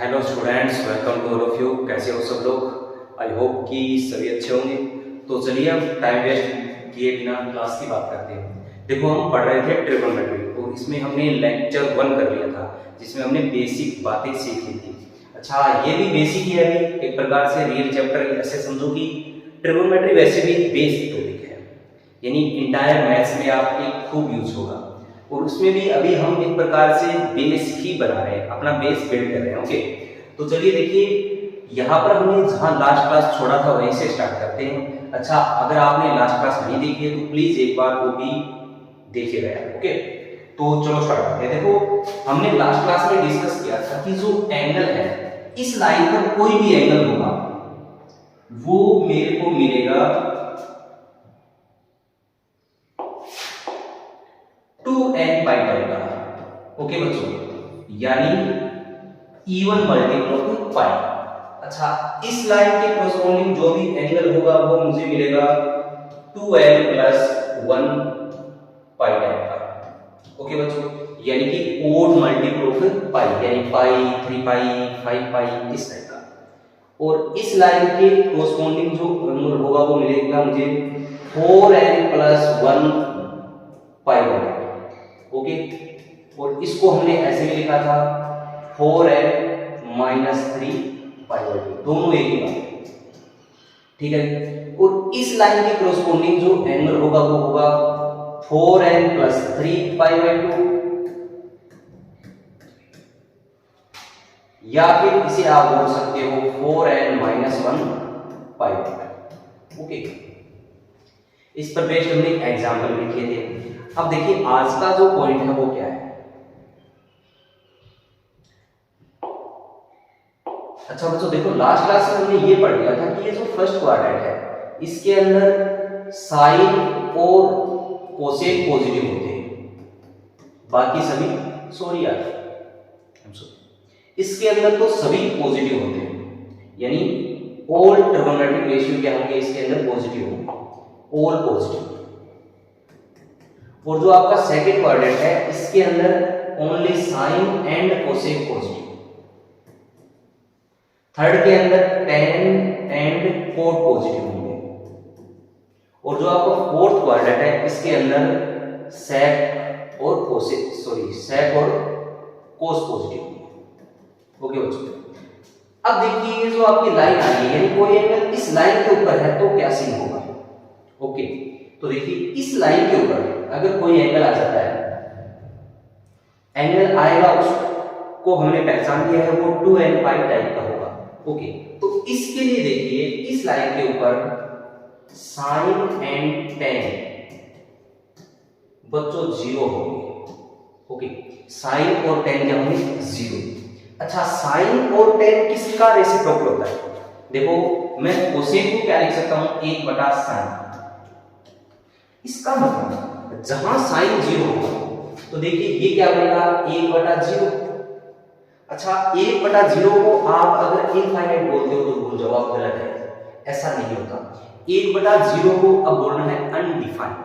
Hello students, welcome to all of you. कैसे हो सब लोग? आई होप कि सभी अच्छे होंगे। तो चलिए अब टाइम वेस्ट किए बिना क्लास की बात करते हैं। देखो, हम पढ़ रहे थे ट्रिगोनोमेट्री और इसमें हमने लेक्चर 1 कर लिया था, जिसमें हमने बेसिक बातें सीख ली थी। अच्छा, ये भी बेसिक ही है, अभी एक प्रकार से रियल चैप्टर। ऐसे समझो कि ट्रिगोनोमेट्री वैसे भी बेसिक टॉपिक है, यानी इंटायर मैथ्स में आपके खूब यूज होगा। और उसमें भी अभी हम एक प्रकार से बेस ही बना रहे हैं, अपना बेस बिल्ड कर रहे हैं। ओके, तो चलिए देखिए, यहाँ पर हमने जहाँ लास्ट क्लास छोड़ा था वहीं से स्टार्ट करते हैं। अच्छा, अगर आपने लास्ट क्लास नहीं देखी है तो प्लीज एक बार वो भी देखिएगा। ओके, तो चलो स्टार्ट करते हैं। देखो, हमने लास्ट क्लास में डिस्कस किया था कि जो एंगल है, इस लाइन पर कोई भी एंगल होगा वो मेरे को मिलेगा 2n पाई टाइप का। ओके बच्चों, यानी E1 मल्टीपल ऑफ पाई। अच्छा, इस लाइन के कोरस्पॉन्डिंग जो भी एंगल होगा वो मुझे मिलेगा 2n प्लस 1 पाई टाइप का। ओके बच्चों, यानी कि ओड मल्टीपल ऑफ पाई, यानी पाई, 3 पाई, 5 पाई, इस टाइप का। और इस लाइन के कोरस्पॉन्डिंग जो एंगल होगा वो मिलेगा मुझे 4n plus 1 pi by. Okay, और इसको हमने ऐसे भी लिखा था 4n माइनस 3 पाई बाई 2, दोनों एक ही बात है। ठीक है, और इस लाइन के कोरस्पॉन्डिंग जो एंगल होगा वो होगा 4n प्लस 3 पाई बाई 2, या फिर इसे आप बोल सकते हो 4n minus 1 pi by 2। Okay, इस पर बेस्ड हमने एग्जाम्पल भी किए थे। अब देखिए, आज का जो पॉइंट है वो क्या है। अच्छा बच्चों, देखो, लास्ट क्लास में हमने ये पढ़ लिया था कि ये जो फर्स्ट क्वाड्रेंट है, इसके अंदर साइन और कोसेक पॉजिटिव होते हैं, बाकी सभी सॉरी यार इसके अंदर तो सभी पॉजिटिव होते हैं, यानी ऑल ट्रिगोनोमेट्रिक रेशियो क्या होंगे इसके अंदर? पॉजिटिव होंगे, ऑल पॉजिटिव। और जो आपका सेकंड क्वाड्रेंट है, इसके अंदर only sine and cosec positive. Third के अंदर tan एंड कोट पॉजिटिव होंगे। और जो आपका फोर्थ क्वाड्रेंट है, इसके अंदर सेक और कोसेक सेक और कोस पॉजिटिव होंगे। ओके बच्चों, अब देखिए, ये जो आपकी लाइन आ रही है, यानी कोई एंगल इस लाइन के ऊपर है तो क्या सीन होगा? ओके, तो देखिए, इस लाइन के ऊपर अगर कोई एंगल आ जाता है, एंगल आएगा, उसको हमने पहचान किया है, वो 2n पाई टाइप का होगा। ओके, तो इसके लिए देखिए, इस लाइन के ऊपर साइन एंड टेन बच्चों 0 होंगे। ओके, साइन और टेन क्या होंगे? 0। अच्छा, साइन और टेन किसका रेसिप्रोकल होता है? देखो, मैं कोसेक को क्या लिख सकता हूं? 1 बटा साइन। इसका मतलब जहां साइन 0 होगा तो देखिए ये क्या बनेगा? 1 बटा 0। अच्छा, 1 बटा 0 को आप अगर इनफाइनाइट बोलते हो तो भूल जाओ, आप गलत है, ऐसा नहीं होता। 1 बटा 0 को अब बोलना है अनडिफाइंड,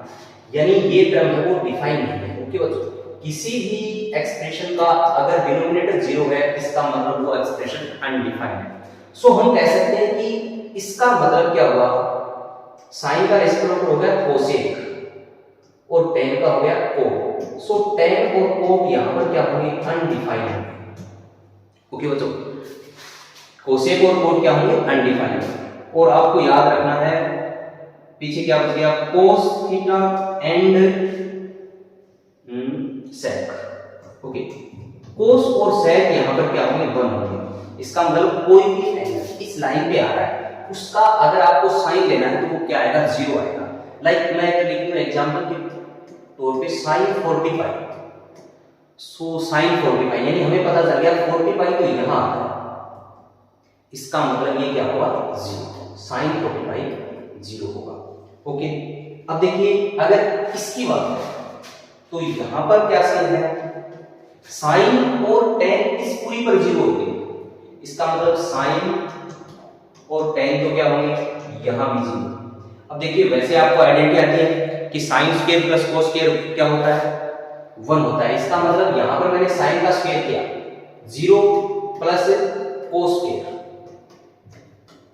यानी ये टर्म है वो डिफाइन नहीं है। ओके बच्चों, किसी भी एक्सप्रेशन का अगर डिनोमिनेटर 0 है, इसका मतलब वो एक्सप्रेशन अनडिफाइंड है। सो हम कह सकते हैं कि इसका मतलब क्या हुआ? साइन का रेसिप्रोकल हो गया कोसेक और टेन का हो गया कोट। सो टेन और कोट यहां पर क्या होंगे? अनडिफाइंड। ओके बच्चों, कोसेक और कोट क्या होंगे? अनडिफाइंड। और आपको याद रखना है, पीछे क्या बच गया? Cos theta and sec. Okay, cos और सेक यहां पर क्या होंगे? 1 होंगे। इसका मतलब कोई भी एंगल इस लाइन पे आ रहा है, उसका अगर आपको साइन लेना है तो वो क्या आएगा? 0 आएगा। लाइक मैं लिख दूं एग्जांपल के तौर पे साइन 45। सो साइन 45, यानी हमें पता चल गया 45 तो यहां आता है, इसका मतलब ये क्या होगा? 0। साइन 45 0 होगा। ओके, अब देखिए, अगर इसकी बात करें तो यहां पर क्या सीन है? साइन और टेन इस पूरी पर 0 होंगे, इसका मतलब साइन और टेन तो क्या होंगे? यहां भी 0। अब देखिए, वैसे आपको आइडेंटिटी आती है कि sine square plus cos square क्या होता है? 1 होता है। इसका मतलब यहां पर मैंने साइन का स्क्वायर किया, 0 प्लस कोस स्क्वायर,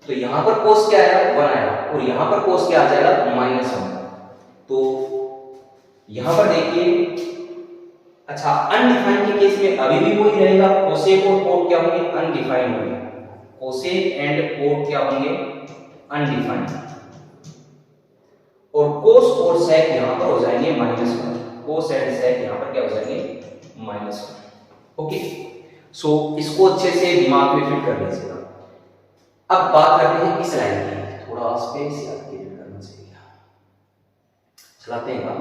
तो यहां पर कोस क्या आएगा 1 आएगा और यहां पर कोस क्या आ जाएगा -1। तो यहां पर देखिए, अच्छा अनडिफाइंड के केस में अभी भी वही रहेगा, कोसेक और कोट क्या होंगे अनडिफाइंड होंगे, कोसेक एंड कोट क्या होंगे अनडिफाइंड, और कोस और सेक यहां पर हो जाएंगे -1, कोस एंड सेक यहां पर क्या हो जाएंगे -1। ओके, सो इसको अच्छे से दिमाग में फिट कर लीजिएगा। अब बात करते हैं इस लाइन की, थोड़ा स्पेस याद क्रिएट करना चाहिए, चलाते हैं काम।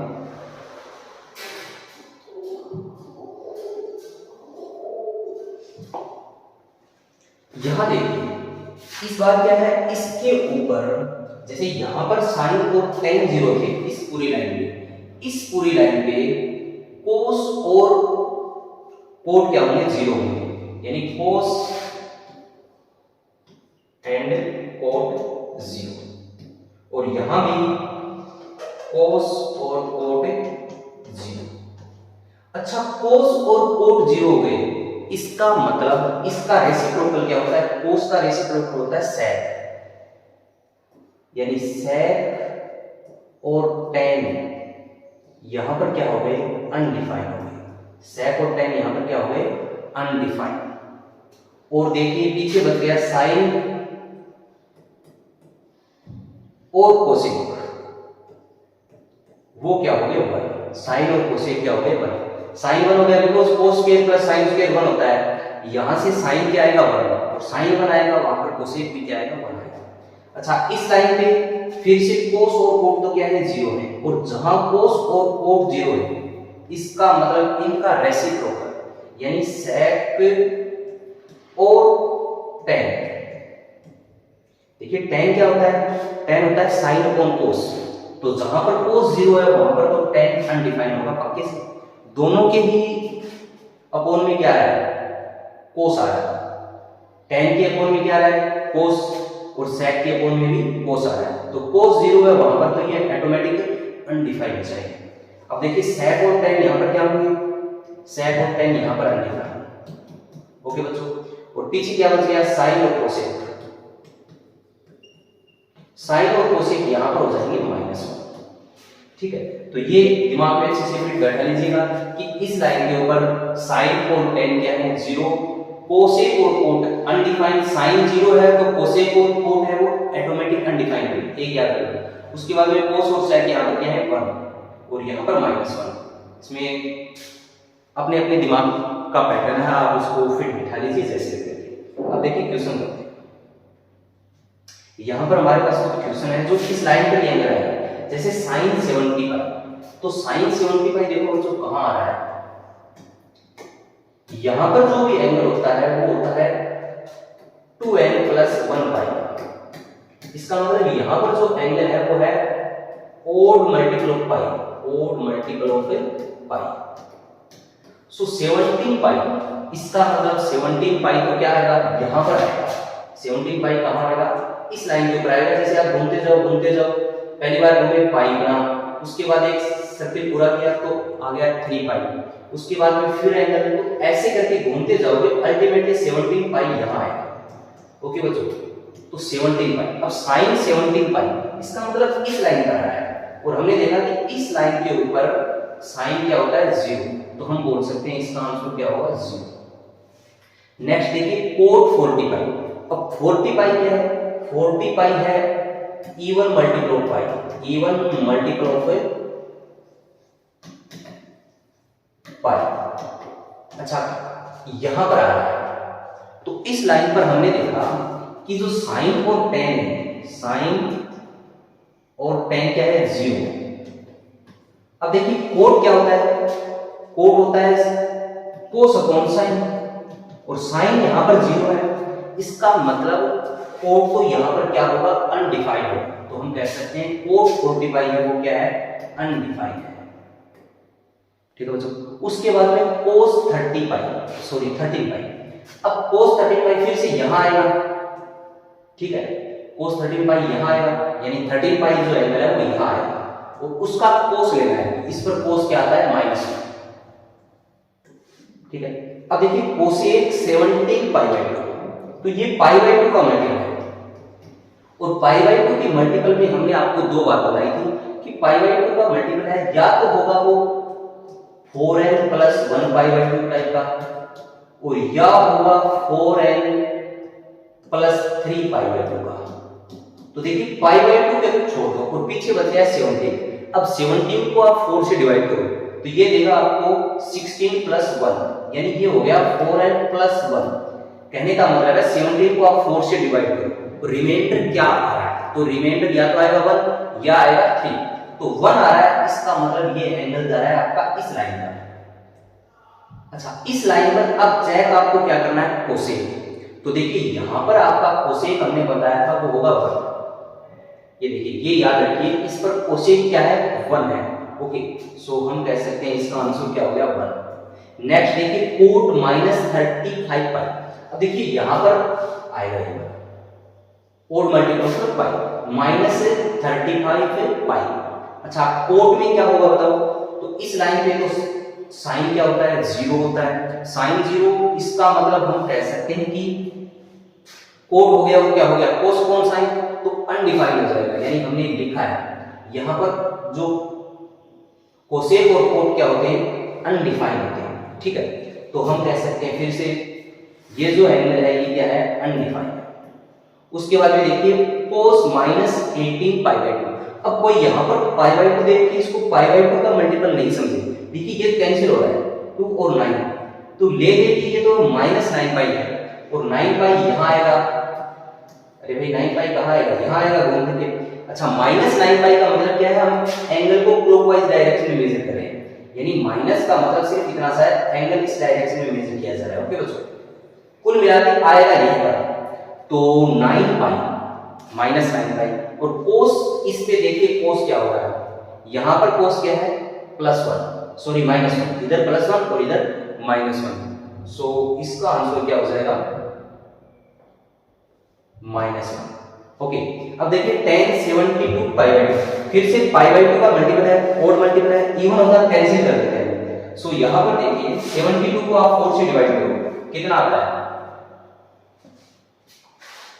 यहां देखिए, इस बार क्या है, इसके ऊपर जैसे यहां पर साइन और tan 0 थे इस पूरी लाइन पे, इस पूरी लाइन पे कोस और कोट क्या होंगे 0 होंगे, यानी कोस एंड कोट 0, और यहां भी कोस और कोट 0। अच्छा, कोस और कोट 0 हो गए, इसका मतलब इसका रेसिप्रोकल क्या होता है, कोस का रेसिप्रोकल होता है सेक, यानी सेक और tan यहां पर क्या हो गए अनडिफाइंड हो गए, सेक और tan यहां पर क्या हो गए अनडिफाइंड। और देखिए पीछे बच गया साइन और कोसेक, वो क्या हो गए 1, साइन और कोसेक क्या हो गए 1, साइन 1 हो गया because cos square plus sine square 1 होता है, यहां से साइन क्या आएगा 1 और साइन 1 आएगा, वहां पर कोसेक भी क्या आएगा 1 आएगा। अच्छा, इस लाइन पे फिर से कोस और कोट तो क्या है 0 है, और जहां कोस और कोट 0 है इसका मतलब इनका रेसिप्रोकल यानी सेक और tan। देखिए tan क्या होता है, tan होता है साइन अपॉन कोस, तो जहां पर कोस 0 है वहां पर तो tan अनडिफाइंड होगा पक्के से, दोनों के ही अपॉन में क्या है कोस आ रहा है, tan के अपॉन में क्या आ रहा है कोस, और सेक के अपॉन में भी कोस आ रहा है, तो कोस 0 है वहां पर तो ये ऑटोमेटिक अनडिफाइंड हो जाएगा। अब देखिए सेक और tan यहां पर क्या होंगे, सेक और tan यहां पर अनडिफाइंड। ओके बच्चों, और पीछे क्या बच गया साइन और कोसेक, साइन और कोसेक यहां पर हो जाएंगे -1। ठीक है, तो ये दिमाग में अच्छे से फिट बैठा लीजिएगा कि इस लाइन के ऊपर साइन और tan क्या है 0, कोसेक और कोट अनडिफाइंड, साइन 0 है तो कोसेक और कोट है वो ऑटोमेटिक अनडिफाइंड है, एक याद रखिए। उसके बाद में कोस और सेक यहां पर क्या है 1 और यहां पर -1। इसमें अपने अपने दिमाग का पैटर्न है, आप उसको फिट बिठा लीजिए जैसे करके। अब देखिए क्वेश्चन करते हैं, यहां पर हमारे पास कुछ क्वेश्चन है जो इस लाइन पर एंगल है, जैसे sin 75, तो sin 75 देखो बच्चों कहां आ रहा है, यहां पर जो भी एंगल होता है वो होता है 2n + 1 पाई। इसका मतलब यहां पर जो एंगल है वो है odd multiple of pi, odd multiple of pi. So 17 pi, इसका मतलब 17 पाई तो क्या आएगा यहां पर आएगा, 17 पाई कहां आएगा इस लाइन के ऊपर आएगा। जैसे आप घूमते जाओ, पहली बार घूमे पाई बना, उसके बाद एक सर्किल पूरा किया तो आ गया 3 पाई, उसके बाद में फिर एंगल, तो ऐसे करके घूमते जाओगे अल्टीमेटली 17 पाई यहां आएगा। ओके बच्चों, तो 17 पाई, अब sin 17 पाई इसका मतलब इस लाइन पर आ रहा है, और हमने देखा कि इस लाइन के ऊपर sin क्या होता है 0, तो हम बोल सकते हैं इसका आंसर क्या होगा 0। नेक्स्ट देखिए cot 40 पाई, अब 40 पाई क्या है, 40 पाई है even multiple of pi, even multiple of pi. अच्छा, यहां पर आ रहा है, तो इस लाइन पर हमने देखा कि जो साइन और tan है, साइन और tan क्या है 0। अब देखिए कोट क्या होता है, कोट होता है कोस अपॉन साइन, और साइन यहां पर 0 है, इसका मतलब कोट तो यहां पर क्या होगा अनडिफाइंड होगा, तो हम कह सकते हैं कोट 40 पाई है वो क्या है अनडिफाइंड है। ठीक है बच्चों, उसके बाद में कोस 30 पाई, सॉरी 13 पाई, अब कोस 13 पाई फिर से यहां आएगा, ठीक है, कोस 13 पाई यहां आएगा, यानी 13 पाई जो एंगल है वो यहां आएगा, और उसका कोस लेना है, इस पर कोस क्या आता है -1। ठीक है, अब देखिए कोसेक 17 पाई बाय 2, तो ये π/2 का मल्टीपल है। और π/2 के मल्टीपल में हमने आपको दो बात बताई थी कि π/2 का मल्टीपल है या तो होगा वो 4n + 1 π/2 टाइप का, और या होगा 4n + 3 π/2 का। तो देखिए π/2 के छोड़ दो और पीछे बच गया 17। अब 17 को आप 4 से डिवाइड करो तो ये देगा आपको 16 + 1, यानी ये हो गया 4n + 1। कहने का मतलब है 17 को आप 4 से डिवाइड करो तो रिमाइंडर क्या आ रहा है, तो रिमाइंडर या तो आएगा 1 या आएगा 3। तो 1 आ रहा है, इसका मतलब ये एंगल जा रहा है आपका इस लाइन पर। अच्छा, इस लाइन पर अब चेक आपको क्या करना है, कोसेक। तो देखिए यहां पर आपका कोसेक हमने बताया था वो होगा 1। ये देखिए, ये याद रखिए, इस पर कोसेक क्या है, 1 है। ओके, सो हम कह सकते हैं इसका आंसर क्या हो गया, 1। नेक्स्ट देखिए कोट -35 पाई। अब देखिए यहां पर आएगा ये कोट मल्टीपल ऑफ पाई, -35 पाई। अच्छा, कोट में क्या होगा बताओ, तो इस लाइन पे तो साइन क्या होता है, 0 होता है। साइन 0, इसका मतलब हम कह सकते हैं कि कोट हो गया वो क्या हो गया, कोस कौन साइन, तो अनडिफाइंड हो जाएगा। यानी हमने लिखा है यहां पर जो कोसेक और कोट क्या होते हैं, अनडिफाइंड होते हैं। ठीक है, तो हम कह सकते हैं फिर से ये जो एंगल है ये क्या है, अनडिफाइंड। उसके बाद में देखिए कोस -18 π/2। अब कोई यहां पर π/2 देख के इसको π/2 का मल्टीपल नहीं समझे। देखिए ये कैंसिल हो रहा है, 2 और 9, तो ले लेके ये तो -9π है और 9π यहां आएगा। अरे भाई 9π कहां आएगा, यहां आएगा घूम के। अच्छा, -9π का मतलब क्या है, हम एंगल को क्लॉकवाइज डायरेक्शन में मेजर कर रहे हैं। यानी माइनस का मतलब सिर्फ इतना सा है, एंगल इस डायरेक्शन में मेजर किया जा रहा है। ओके बच्चों, कुल मिलाकर आएगा यहीं पर तो 9π -9π। और कोस, इस पे देखिए कोस क्या हो रहा है, यहां पर कोस क्या है, +1, सॉरी -1, इधर +1 और इधर -1। सो इसका आंसर क्या हो जाएगा, -1। ओके, अब देखिए tan 72 π/2, फिर से π/2 का मल्टीपल है, ओड मल्टीपल है, इवन होगा कैंसिल कर देते हैं। सो यहां पर देखिए 72 को आप 4 से डिवाइड करो, कितना आता है,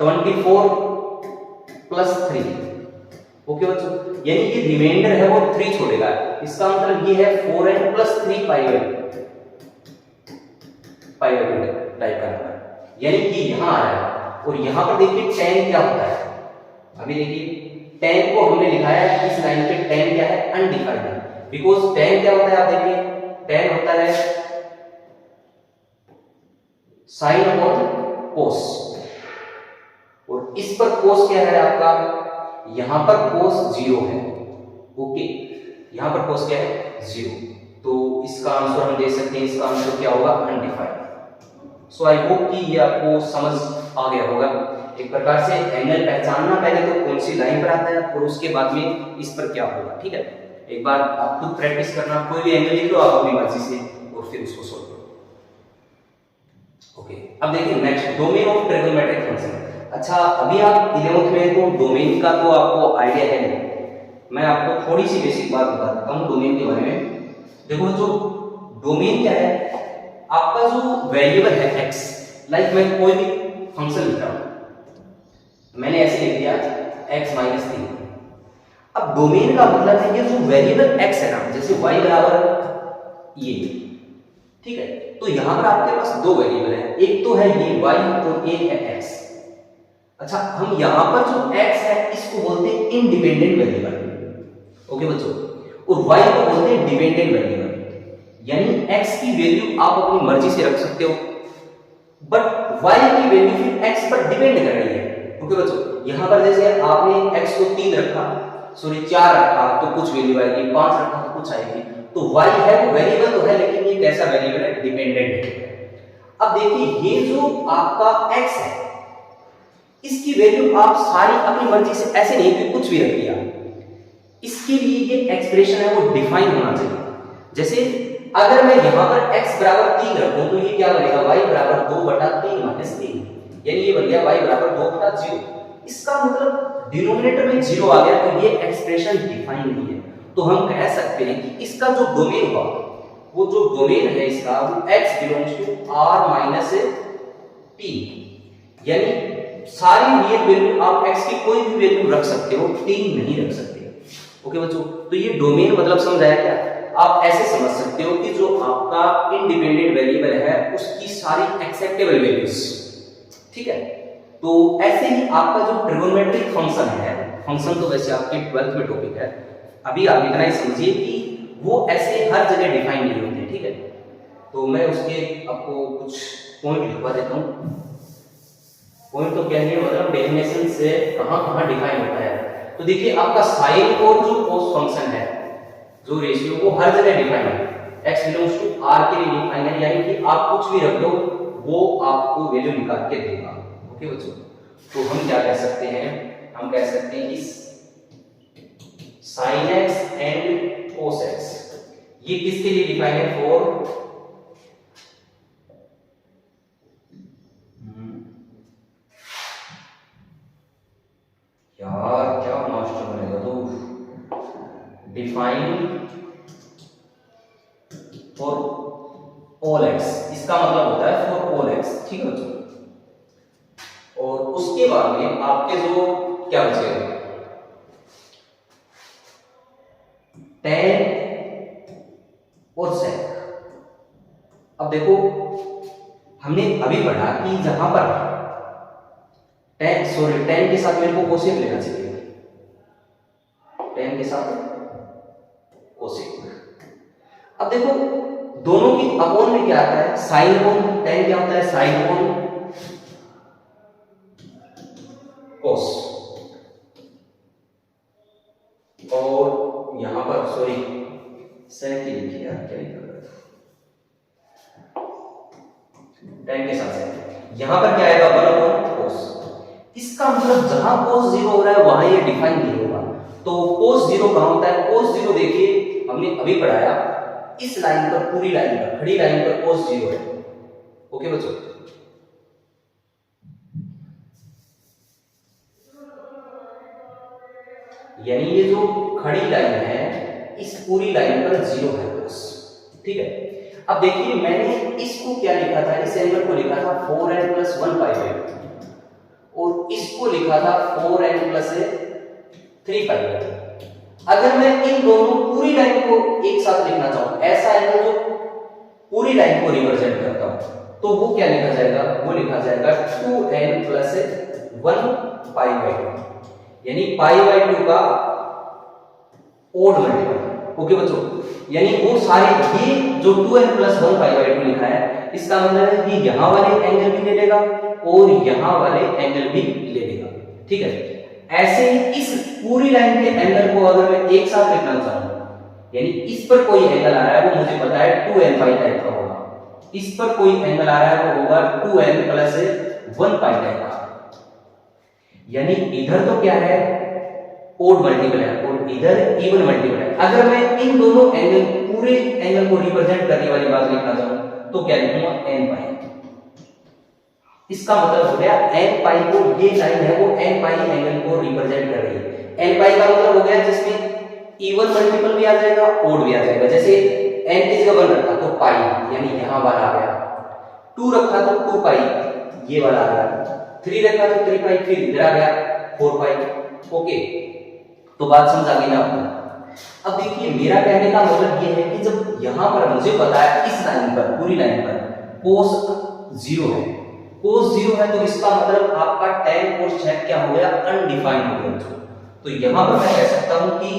24 + 3। ओके बच्चों, यानी ये रिमाइंडर है वो 3 छोड़ेगा। इसका मतलब ये है 4n + 3 π/2 टाइप का नंबर, यानी कि यहां आ रहा है। और यहां पर देखिए tan क्या होता है, अभी देखिए tan को हमने लिखा है इस लाइन पे, tan क्या है, अनडिफाइंड है। बिकॉज tan क्या होता है, आप देखिए tan होता है sin अपॉन cos, और इस पर cos क्या है आपका, यहां पर cos 0 है। ओके, यहां पर cos क्या है, 0। तो इसका आंसर हम दे सकते हैं, इसका आंसर क्या होगा, अनडिफाइंड। सो आई होप कि ये आपको समझ आ गया होगा। एक प्रकार से एंगल पहचानना, पहले तो कौन सी लाइन पर आता है और उसके बाद में इस पर क्या होगा। ठीक है, एक बार आप खुद प्रैक्टिस करना, कोई भी एंगल लिख लो आप अपनी मर्जी से और फिर उसको सोल्व करो। ओके, अब देखिए next, domain of trigonometric function. अच्छा, अभी आप 11th में तो डोमेन का तो आपको आइडिया है नहीं, मैं आपको थोड़ी सी बेसिक बात बताता हूँ डोमेन के बारे में। देखो जो डोमेन क्या है, आपका जो वेरिएबल है x, लाइक मैं कोई भी फंक्शन लिख रहा हूं, मैंने ऐसे लिख दिया x - 3। अब डोमेन का मतलब है ये जो वेरिएबल x है ना, जैसे y बराबर ये, ठीक है, तो यहां पर आपके पास दो वेरिएबल है, एक तो है ये y और एक है x। अच्छा, हम यहां पर जो x है इसको बोलते हैं इंडिपेंडेंट वेरिएबल। ओके बच्चों, और y को बोलते हैं डिपेंडेंट वेरिएबल। यानी x की वैल्यू आप अपनी मर्जी से रख सकते हो, बट y की वैल्यू फिर x पर डिपेंड कर रही है। ओके बच्चों, यहां पर जैसे आपने x को 3 रखा, सॉरी 4 रखा तो कुछ वैल्यू आएगी, 5 रखा तो कुछ आएगी। तो y है वो वेरिएबल तो है, लेकिन ये कैसा वेरिएबल है, डिपेंडेंट वेरिएबल। अब देखिए ये जो आपका x है, इसकी वैल्यू आप सारी अपनी मर्जी से, ऐसे नहीं कि कुछ भी रख दिया, इसके लिए ये एक्सप्रेशन है वो डिफाइन होना चाहिए। जैसे अगर मैं यहां पर x बराबर 3 रखूं तो ये क्या बनेगा, y बराबर 2/3 - 3, यानी ये बन गया y बराबर 2/0। इसका मतलब डिनोमिनेटर में 0 आ गया, तो ये एक्सप्रेशन डिफाइन नहीं है। तो हम कह सकते हैं कि इसका जो डोमेन होगा, वो जो डोमेन है इसका, वो x belongs to r - t, यानी सारी रियल वैल्यू आप x की कोई भी वैल्यू रख सकते हो, 3 नहीं रख सकते। ओके बच्चों, तो ये डोमेन मतलब समझाया क्या? आप ऐसे समझ सकते हो कि जो आपका इंडिपेंडेंट वेरिएबल है उसकी सारी एक्सेप्टेबल वैल्यूज, ठीक है। तो ऐसे ही आपका जो ट्रिगोनोमेट्रिक फंक्शन है, फंक्शन तो वैसे आपके 12th में टॉपिक है, अभी आप इतना ही समझिए कि वो ऐसे हर जगह डिफाइन नहीं होते, ठीक है। तो मैं उसके आपको कुछ पॉइंट लिखवा देता हूँ। पॉइंट तो क्या है, मतलब डेफिनेशन से कहाँ डिफाइन होता है। तो देखिए आपका साइन और जो कोस फंक्शन है, जो रेशियो, वो हर जगह डिफाइन है, x बिलोंग्स टू r के लिए डिफाइन है, यानी कि आप कुछ भी रख लो वो आपको वैल्यू निकाल के देगा। ओके बच्चों, तो हम क्या कह सकते हैं, हम कह सकते हैं कि sin x and cos x ये किसके लिए डिफाइन है? फॉर यार क्या मास्टर बनेगा, तो डिफाइन फॉर ऑल x, इसका मतलब होता है फॉर ऑल x, ठीक है बच्चों। और उसके बाद में आपके जो क्या बचेगा, tan और sec। अब देखो हमने अभी पढ़ा कि जहां पर tan के साथ मेरे को कोसेक लेना चाहिए, tan के साथ कोसेक। अब देखो दोनों की अपॉन में क्या आता है, साइन अपॉन tan क्या होता है, साइन अपॉन कोस। और यहां पर सॉरी sec की लिखी यार, क्या लिखा है, tan के साथ sec, यहां पर क्या आएगा 1 अपॉन कोस। इसका मतलब जहां cos 0 हो रहा है वहां ये डिफाइन नहीं होगा। तो cos 0 कहां होता है, cos 0 देखिए हमने अभी पढ़ाया, इस लाइन पर, पूरी लाइन पर, खड़ी लाइन पर cos 0 है। ओके बच्चों, यानी ये जो खड़ी लाइन है इस पूरी लाइन पर 0 है cos, ठीक है। अब देखिए मैंने इसको क्या लिखा था, इस एंगल को लिखा था 4n + 1 पाई, और इसको लिखा था 4n + 3 पाई। अगर मैं इन दोनों पूरी लाइन को एक साथ लिखना चाहूं, ऐसा एंगल जो पूरी लाइन को रिप्रेजेंट करता हूं, तो वो क्या लिखा जाएगा, वो लिखा जाएगा 2n + 1 पाई/2, यानी पाई/2 का ओड मल्टीपल। ओके बच्चों, यानी वो सारे ये जो 2n + 1 पाई/2 लिखा है, इसका मतलब है कि यहां वाले एंगल भी ले लेगा और यहां वाले एंगल भी ले लेगा, ठीक है। ऐसे ही इस पूरी लाइन के एंगल को अगर मैं एक साथ लिखना चाहूं, यानी इस पर कोई एंगल आ रहा है वो मुझे पता है 2n पाई टाइप का होगा, इस पर कोई एंगल आ रहा है वो होगा 2n + 1 पाई टाइप का, यानी इधर तो क्या है ओड मल्टीपल है और इधर इवन मल्टीपल है। अगर मैं इन दोनों एंगल, पूरे एंगल को रिप्रेजेंट करने वाली बात लिखना चाहूं तो क्या लिखूंगा, n पाई। इसका मतलब हो गया n पाई को, ये लाइन है वो n पाई एंगल को रिप्रेजेंट कर रही है। n पाई का मतलब हो गया जिसमें इवन मल्टीपल भी आ जाएगा, ओड भी आ जाएगा। जैसे n की जगह 1 रखा तो पाई, यानी यहां वाला आ गया, 2 रखा तो 2 पाई, ये वाला आ गया, 3 रखा तो 3 पाई, फिर इधर आ गया 4 पाई। ओके, तो बात समझ आ गई ना आपको। अब देखिए मेरा कहने का मतलब ये है कि जब यहां पर मुझे पता है इस लाइन पर, पूरी लाइन पर cos 0 है, cos 0 है, तो इसका मतलब आपका tan cos sec क्या हो गया, अनडिफाइंड हो गया। तो यहां पर मैं कह सकता हूं कि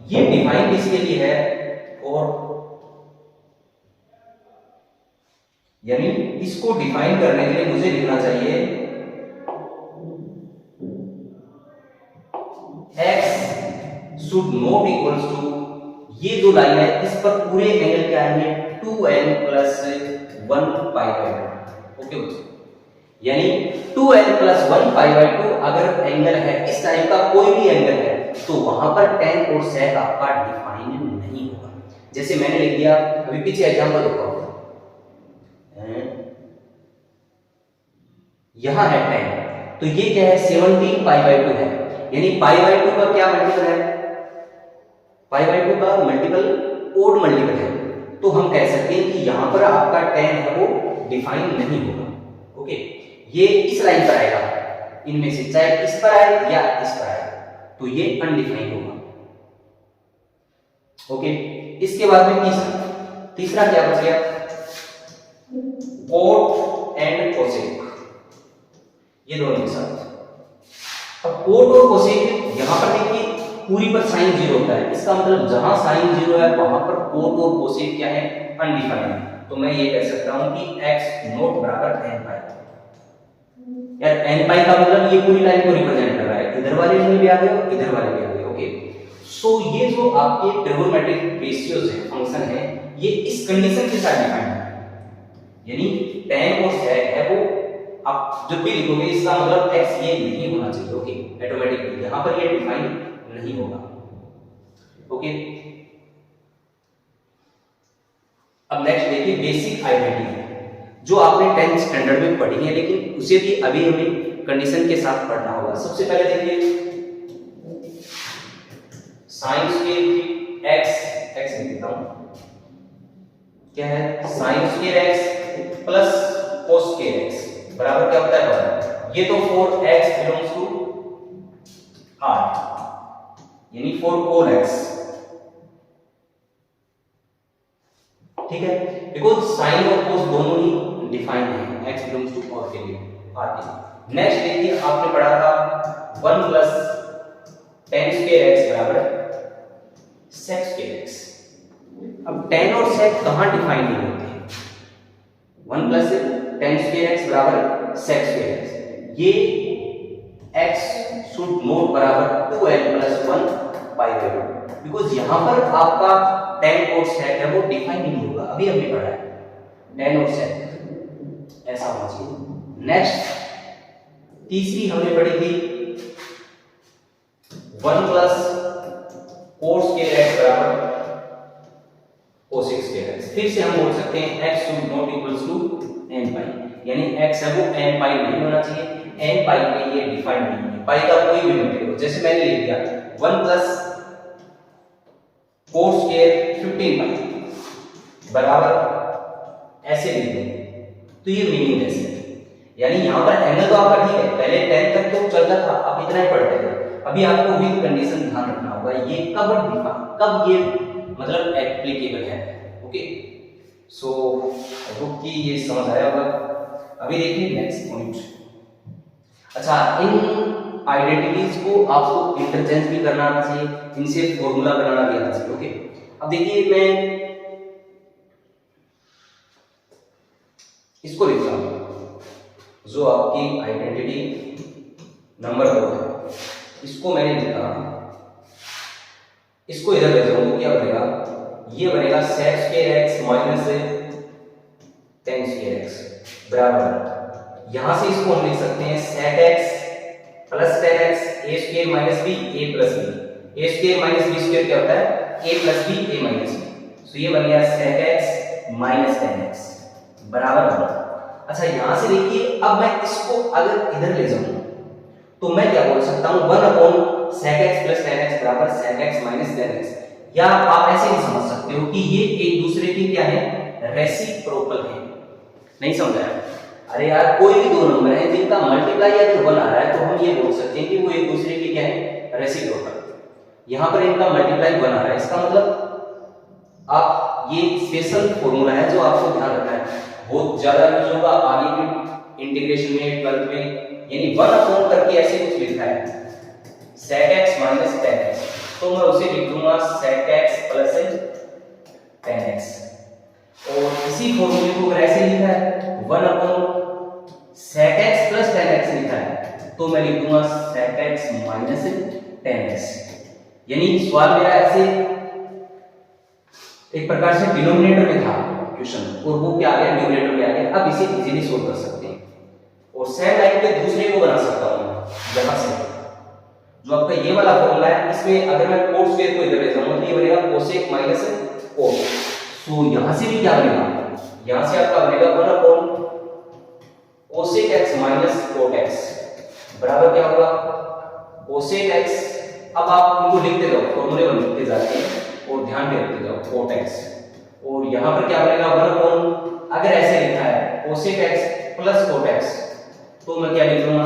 ये डिफाइन किसके लिए है, और यानी इसको डिफाइन करने के लिए मुझे लिखना चाहिए x should not equals to, ये जो लाइन है इस पर पूरे एंगल क्या आएंगे 2n + 1 पाई/2। ओके बच्चों, यानी 2n + 1 पाई/2 अगर एंगल है, इस टाइप का कोई भी एंगल है, तो वहां पर tan और sec आपका डिफाइन नहीं होगा। जैसे मैंने लिख दिया, अभी पीछे एग्जांपल देखो, यहां है tan, तो ये क्या है 17 पाई/2 है, यानी पाई/2 का क्या मल्टीपल है, पाई/2 का मल्टीपल ओड मल्टीपल है। तो हम कह सकते हैं कि यहां पर आपका tan है वो डिफाइन नहीं होगा। ओके, ये इस लाइन पर आएगा, इनमें से चाहे इस पर आए या इस पर आए, तो ये अनडिफाइंड होगा। ओके, इसके बाद में तीसरा क्या बच गया, कोट एंड कोसेक, ये दोनों के साथ। अब कोट और कोसेक यहां पर देखिए पूरी पर साइन 0 होता है, इसका मतलब जहां साइन 0 है वहां पर कोट और कोसेक क्या है, अनडिफाइंड। तो मैं ये कह सकता हूं कि x नॉट बराबर n पाई। यार n पाई का मतलब ये पूरी लाइन को रिप्रेजेंट कर रहा है, इधर वाले में भी आ गए और इधर वाले भी आ गए। ओके, सो ये जो आपके ट्रिगोनोमेट्रिक रेशियोज है, फंक्शन है, ये इस कंडीशन के साथ डिफाइंड है, यानी tan और sec है वो आप जब भी लिखोगे इसका मतलब x ये नहीं होना चाहिए। ओके, ऑटोमेटिकली यहां पर ये डिफाइन नहीं होगा। ओके, अब नेक्स्ट देखिए बेसिक आइडेंटिटी, जो आपने 10th स्टैंडर्ड में पढ़ी है, लेकिन उसे भी अभी हमें कंडीशन के साथ पढ़ना होगा। सबसे पहले देखिए साइन स्क्वायर x लिख देता हूं, क्या है, sine square x plus cos square x बराबर क्या होता है, ये तो 4x बिलोंग्स टू r, यानी 4 कोल x, ठीक है, बिकॉज साइन और कोस दोनों ही डिफाइंड है x बिलोंग्स टू r के लिए, r के लिए। नेक्स्ट देखिए आपने पढ़ा था 1 प्लस tan स्क्वायर x बराबर sec स्क्वायर x। अब tan और sec कहां डिफाइन नहीं होते हैं, 1 प्लस tan स्क्वायर x बराबर sec स्क्वायर x, ये x शुड नॉट बराबर 2l plus 1 pi by 2, because यहां पर आपका tan और sec है वो डिफाइन नहीं होगा, अभी हमने पढ़ा है tan और sec ऐसा होना चाहिए। नेक्स्ट तीसरी हमने पढ़ी थी 1 प्लस cos स्क्वायर x बराबर cosec स्क्वायर x। फिर से हम बोल सकते हैं x should not equals to n pi, यानी x है वो n पाई नहीं होना चाहिए, n पाई में ये डिफाइंड नहीं है, पाई का कोई भी मटेरियल, जैसे मैंने लिख दिया 1 प्लस cos स्क्वायर 15 पाई बराबर ऐसे लिख दें, तो ये मीनिंगलेस है। यानी यहां पर एंगल तो आपका ठीक है, पहले 10 तक तो चलता था, अब इतना ही पढ़ते थे, अभी आपको भी कंडीशन ध्यान रखना होगा, ये कब ये मतलब एप्लीकेबल है। ओके, सो आई होप कि ये समझ आया होगा। अभी देखिए नेक्स्ट पॉइंट। अच्छा, इन आइडेंटिटीज को आपको इंटरचेंज भी करना आना चाहिए, इनसे फॉर्मूला बनाना भी आना चाहिए। ओके, अब देखिए मैं इसको लिखता हूं, जो आपकी आइडेंटिटी नंबर 2 है, इसको मैंने लिखा, इसको इधर ले जाऊंगा, क्या बनेगा, ये बनेगा sec square x minus tan square x बराबर, यहां से इसको हम लिख सकते हैं sec x plus tan x a square minus b a plus b, a square minus b square क्या होता है, a plus b a minus b, सो ये बन गया sec x minus tan x बराबर। अच्छा, यहां से देखिए अब मैं इसको अगर इधर ले जाऊं तो मैं क्या बोल सकता हूं, 1 upon sec x plus tan x बराबर sec x minus tan x, या आप ऐसे भी समझ सकते हो कि ये एक दूसरे के क्या है, रेसिप्रोकल है। नहीं समझा? अरे यार, कोई भी दो नंबर है जिनका मल्टीप्लाई अगर 1 आ रहा है तो हम ये बोल सकते हैं कि वो एक दूसरे के क्या है, रेसिप्रोकल। यहां पर इनका मल्टीप्लाई 1 आ रहा है, इसका मतलब आप ये स्पेशल फॉर्मूला है जो आपको ध्यान रखना है, बहुत ज्यादा यूज होगा आगे के इंटीग्रेशन में 12 में, यानी 1 अपॉन करके ऐसे कुछ लिखा है sec x minus tan x, तो मैं उसे लिख दूंगा sec x plus tan x, और इसी फॉर्मूले को अगर ऐसे लिखा है 1 upon sec x plus tan x लिखा है, तो मैं लिख दूंगा sec x minus tan x, यानी सवाल मेरा ऐसे एक प्रकार से डिनोमिनेटर में था क्वेश्चन, और वो क्या आ गया, न्यूमरेटर में आ गया। अब इसे इजीली सोल्व कर सकते हैं, और सेम लाइन पे दूसरे को बना सकता हूं यहां से, जो आपका ये वाला फॉर्मूला है, इसमें अगर मैं cos स्क्वायर को इधर ले जाऊंगा तो ये बनेगा cosec माइनस cos, सो यहां से भी क्या बनेगा, यहां से आपका बनेगा 1 upon cosec x minus cot x बराबर क्या होगा, cosec x, अब आप इनको लिखते जाओ, फॉर्मूले में लिखते जाते हैं और ध्यान में रखते जाओ, cot x, और यहां पर क्या बनेगा 1 अपॉन, अगर ऐसे लिखा है cosec x plus cot x, तो मैं क्या लिख लूंगा,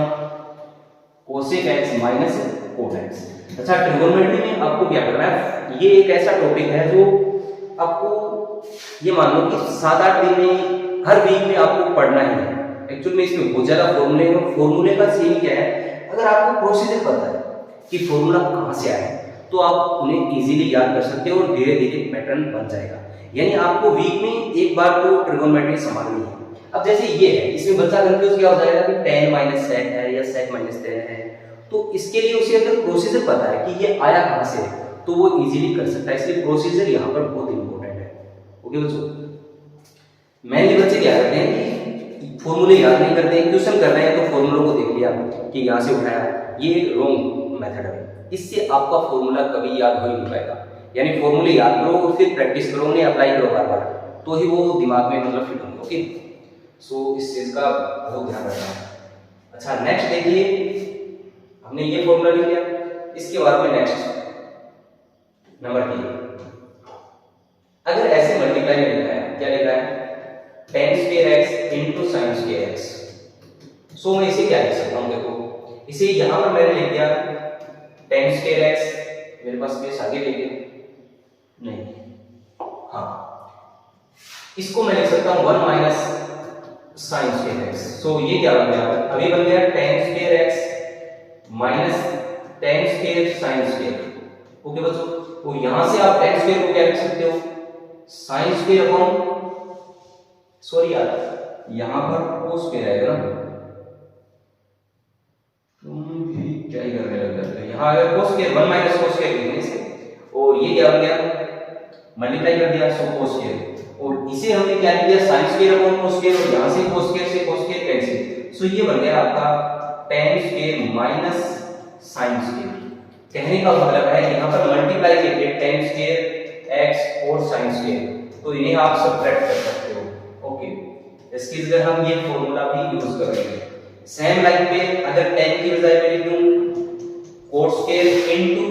cosec x minus cot x. अच्छा, ट्रिगोनोमेट्री में आपको क्या करना है, ये एक ऐसा टॉपिक है जो आपको ये मान लो कि 7-8 दिन में हर वीक में आपको पढ़ना ही है। एक्चुअल में इसमें बहुत ज्यादा फॉर्मूले हैं। फॉर्मूले का सीन क्या है, अगर आपको प्रोसीजर पता है कि फॉर्मूला कहाँ से आया तो आप उन्हें इजीली याद कर सकते हो और धीरे धीरे पैटर्न बन जाएगा। यानी आपको वीक में एक बार तो ट्रिगोनोमेट्री संभालनी है। अब जैसे ये है, इसमें बच्चा कंफ्यूज क्या हो जाएगा कि tan माइनस sec है या sec माइनस tan है, तो इसके लिए उसे अगर प्रोसीजर पता है कि ये आया कहाँ से तो वो इजीली कर सकता है। इसलिए प्रोसीजर यहाँ पर बहुत इंपॉर्टेंट है। ओके बच्चों, मेनली बच्चे क्या करते हैं कि फॉर्मूले याद नहीं करते हैं, क्वेश्चन कर रहे हैं तो फॉर्मूलों को देख लिया कि यहाँ से उठाया, ये रॉन्ग मेथड है। इससे आपका फॉर्मूला कभी याद हो ही नहीं पाएगा। यानी फॉर्मूले याद करो, फिर प्रैक्टिस करो, उन्हें अप्लाई करो बार बार, तो ही वो दिमाग में मतलब फिट होंगे। ओके, सो इस चीज का बहुत ध्यान रखना है। अच्छा, नेक्स्ट देखिए, हमने ये फॉर्मूला लिख लिया, इसके बाद में नेक्स्ट नंबर 3, अगर ऐसे मल्टीप्लाई में लिखा है, क्या लिखा है, tan square x into sin square x। सो मैं इसे क्या लिख सकता हूं, देखो इसे यहां पर मैंने लिख दिया tan स्क्वायर x, मेरे पास स्पेस आगे लेके नहीं, हाँ, इसको मैं लिख सकता हूं 1 माइनस sin स्क्वायर x। सो ये क्या बन गया, अभी बन गया tan square x minus tan square sin square. Okay बच्चों, तो यहां से आप tan स्क्वायर को क्या लिख सकते हो, sin स्क्वायर अपॉन, सॉरी यार यहां पर cos स्क्वायर आएगा ना, तुम भी क्या ही करने लग जाते हो, यहां अगर cos square 1 minus cos square लिखेंगे इसे, और ये क्या बन गया, मल्टीप्लाई कर दिया, सो cos स्क्वायर, और इसे हमने क्या लिख दिया sin square upon cos square, और यहां से cos स्क्वायर से cos स्क्वायर कैंसिल, सो ये बन गया आपका tan square minus sin square. कहने का मतलब है यहां पर मल्टीप्लाई करके tan स्क्वायर x और sin स्क्वायर, तो इन्हें आप सब्ट्रैक्ट कर सकते हो। ओके, इसकी जगह हम ये फॉर्मूला भी यूज करेंगे। सेम लाइन पे अगर tan की बजाय मैं लिख दूं cos स्क्वायर इनटू,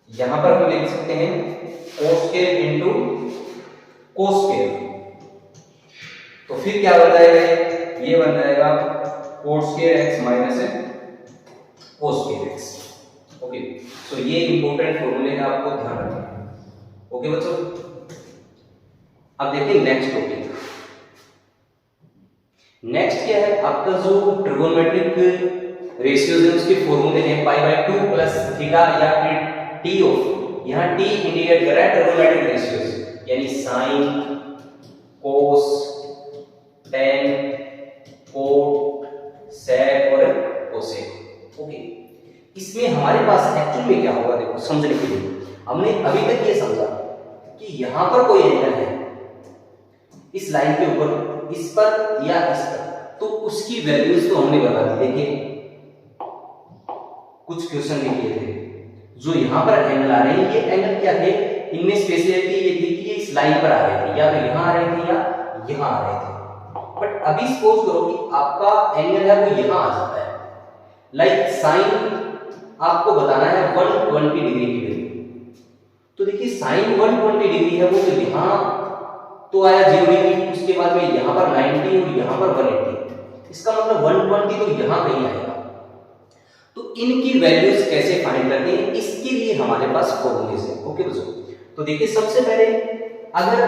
यहां पर हम लिख सकते हैं cos square into cos square, तो फिर क्या बन जाएगा, ये बन जाएगा cos square x minus cos square x। Okay, so ये इंपॉर्टेंट फॉर्मूले हैं, आपको ध्यान रखना है। ओके बच्चों, अब देखिए नेक्स्ट टॉपिक। नेक्स्ट क्या है, आपका जो ट्रिगोनोमेट्रिक रेशियोज है उसके फॉर्मूले हैं π/2 प्लस थीटा या फिर t ऑफ, यहां t इंडिकेट कर रहा है ट्रिगोनोमेट्रिक रेशियोज, यानी sin, cos, tan, cot, sec और cosec। ओके, इसमें हमारे पास एक्चुअल में क्या होगा, देखो समझने के लिए हमने अभी तक ये समझा कि यहां पर कोई एंगल है इस लाइन के ऊपर, इस पर या इस पर, तो उसकी वैल्यूज तो हमने बता दी। देखिए कुछ क्वेश्चन लिखे थे जो यहां पर एंगल आ रहे हैं, ये एंगल क्या थे, इनमें स्पेशलिटी ये थी कि ये इस लाइन पर आ रहे थे, या तो यहां आ रहे थे या यहां आ रहे थे। बट अभी सपोज करो कि आपका एंगल है वो यहां आ जाता है, लाइक साइन आपको बताना है 120 डिग्री की वैल्यू, तो देखिए साइन 120 डिग्री है वो तो यहां तो आया 0 डिग्री, उसके बाद में यहां पर 90 और यहां पर 180, इसका मतलब 120 तो यहां कहीं आएगा। तो इनकी वैल्यूज कैसे फाइंड करते हैं, इसके लिए हमारे पास फॉर्मूलेज है। ओके बच्चों, तो देखिए सबसे पहले अगर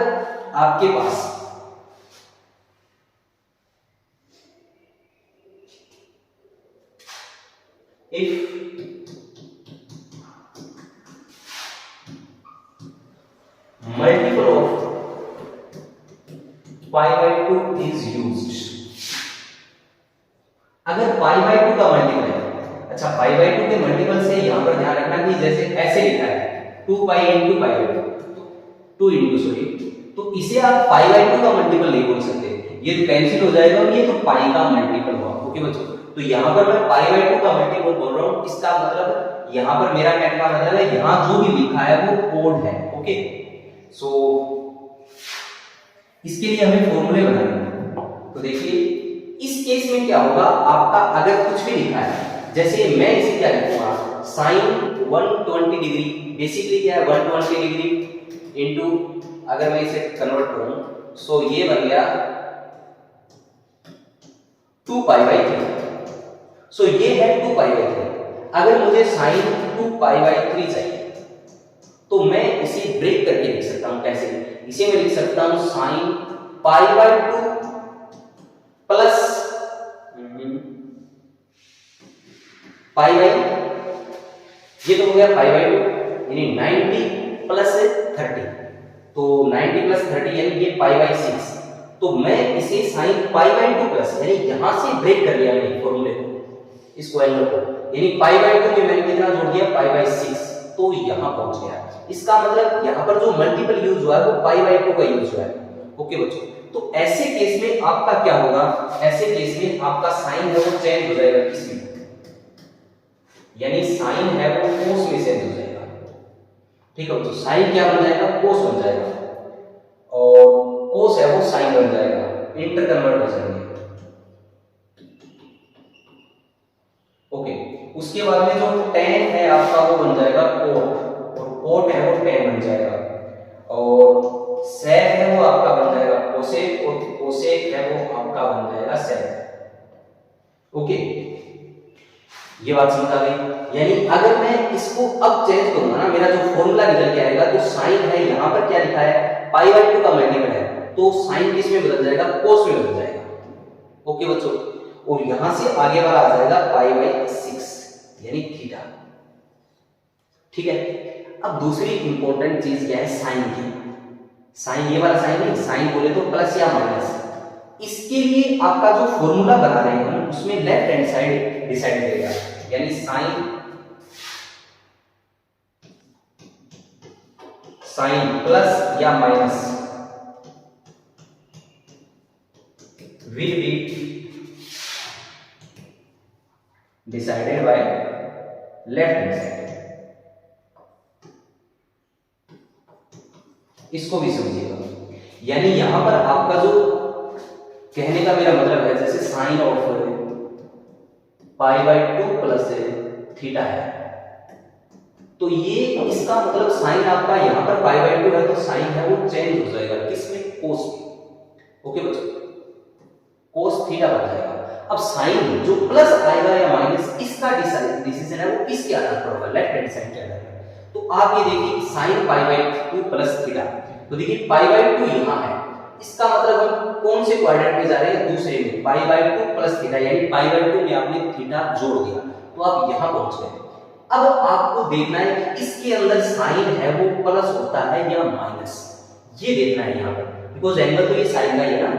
आपके पास if multiple of π/2 is used, अगर π/2 का मल्टीपल है, अच्छा π/2 के मल्टीपल से यहां पर ध्यान रखना कि जैसे ऐसे लिखा है 2π into π/2, 2 into सॉरी, तो इसे आप π/2 का मल्टीपल नहीं बोल सकते, ये तो कैंसिल हो जाएगा और ये तो पाई का मल्टीपल हुआ। ओके बच्चों, तो यहां पर मैं π/2 का मल्टीपल बोल रहा हूं, इसका मतलब यहां पर मेरा कहने का मतलब है यहां जो भी लिखा है वो ओड है। ओके, सो इसके लिए हमें फॉर्मूले बनाने हैं। तो देखिए इस केस में क्या होगा, आपका अगर कुछ भी लिखा है, जैसे मैं इसे क्या लिखूंगा, sin 120 डिग्री, बेसिकली क्या है 120 डिग्री इनटू, अगर मैं इसे कन्वर्ट करूं सो ये बन गया 2 पाई बाई 3। सो ये है 2 पाई बाई 3। अगर मुझे साइन 2 पाई बाई 3 चाहिए तो मैं इसे ब्रेक करके लिख सकता हूं। कैसे? इसे मैं लिख सकता हूं sine pi by 2 plus pi by, ये तो हो गया पाई बाई 2 यानी 90 प्लस 30, तो 90 प्लस 30 यानी ये पाई बाई 6। तो मैं इसे साइन पाई बाई 2 प्लस यानी यहां से ब्रेक कर लिया मैंने फॉर्मूले को, इसको एंगल को, यानी पाई बाई 2 में मैंने कितना जोड़ दिया पाई बाई 6, तो यहां पहुंच गया। इसका मतलब यहां पर जो मल्टीपल यूज हुआ है वो पाई बाई 2 का यूज हुआ है। ओके बच्चों, तो ऐसे केस में आपका क्या होगा? ऐसे केस में आपका साइन है वो चेंज हो जाएगा किसमें, यानी साइन है वो कोस में चेंज हो जाएगा। ठीक है बच्चों, साइन क्या बन जाएगा? कोस बन जाएगा, और कोस है वो साइन बन जाएगा, इंटर कन्वर्ट हो जाएंगे। ओके, उसके बाद में जो tan है आपका वो बन जाएगा कोट, और कोट है वो tan बन जाएगा, और sec है वो आपका बन जाएगा कोसेक, और कोसेक है वो आपका बन जाएगा sec। ओके, ये बात समझ आ गई। यानी अगर मैं इसको अब चेंज करूंगा ना, मेरा जो फॉर्मूला निकल के आएगा, तो साइन है यहां पर क्या लिखा है पाई बाई 2 का मल्टीपल है, तो साइन किस में बदल जाएगा? कोस में बदल जाएगा। ओके बच्चों, और यहां से आगे वाला आ जाएगा पाई बाई 6 यानी थीटा। ठीक है, अब दूसरी इंपॉर्टेंट चीज क्या है साइन की। साइन ये वाला साइन नहीं, साइन बोले तो प्लस या माइनस। इसके लिए आपका जो फॉर्मूला बना रहे हैं हम, उसमें लेफ्ट हैंड साइड डिसाइड करेगा, यानी साइन प्लस या minus will be decided by left hand side. इसको भी समझिएगा, यानी यहां पर आपका जो कहने का मेरा मतलब है, जैसे sine of pi by 2 plus theta है, तो ये इसका मतलब साइन आपका यहां पर पाई बाई 2 है, तो साइन है वो चेंज हो जाएगा किसमें? कोस में। ओके बच्चों, कोस थीटा बन जाएगा। अब साइन जो प्लस आएगा या माइनस, इसका डिसीजन है वो किसके आधार पर होगा? लेफ्ट हैंड साइड के आधार पर। तो आप ये देखिए sine pi by 2 plus theta, तो देखिए पाई बाई 2 यहां है, इसका मतलब हम कौन से क्वाड्रेंट में जा रहे हैं? दूसरे में, पाई बाई 2 प्लस थीटा, यानी पाई बाई 2 में आपने थीटा जोड़ दिया, तो आप यहां पहुंच गए। अब आपको देखना है कि इसके अंदर साइन है वो प्लस होता है या माइनस, ये देखना है यहां पर, बिकॉज एंगल तो ये साइन का ही है ना।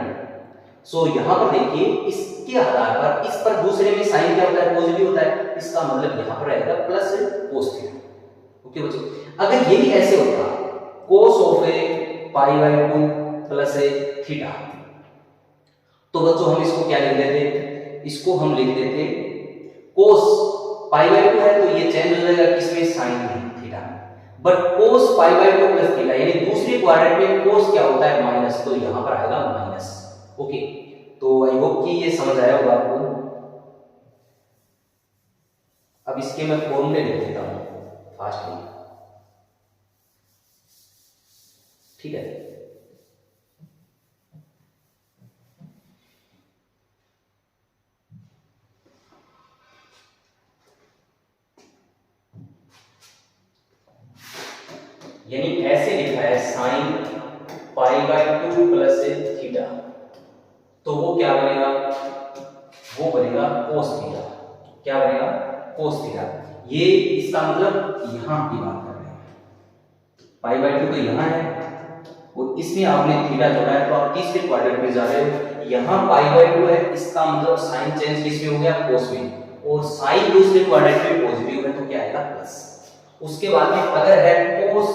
सो यहां पर देखिए इसके आधार पर, इस पर दूसरे में साइन क्या होता है? पॉजिटिव होता है, इसका मतलब यहां पर रहेगा प्लस कोस थीटा। ओके बच्चों, अगर यही ऐसे होता cos of pi by 2 plus theta, तो बच्चों हम इसको क्या लिख देते? इसको हम लिख देते कोस पाई बाई 2 है, तो ये चेंज हो जाएगा किसमें? साइन में, theta. But cos pi by 2 plus theta, यानी दूसरे क्वाड्रेंट में कोस क्या होता है? माइनस, तो यहां पर आएगा माइनस। ओके, तो आई होप कि ये समझ आया होगा आपको। अब इसके मैं फॉर्मूले लिख देता हूं फास्टली। ठीक है, यानी ऐसे लिखा है sine pi by 2 plus theta, तो वो क्या बनेगा? वो बनेगा कोस थीटा। क्या बनेगा? Cos theta. ये इसका मतलब यहां की बात कर रहे हैं, पाई बाई 2 तो यहां है, और इसमें आपने थीटा जोड़ा है, तो आप तीसरे क्वाड्रेंट में जा रहे हो। यहां पाई बाई 2 है, इसका मतलब साइन चेंज किसमें हो गया? कोस में, और साइन दूसरे क्वाड्रेंट में पॉजिटिव है, तो क्या आएगा? प्लस। उसके बाद में अगर है कोस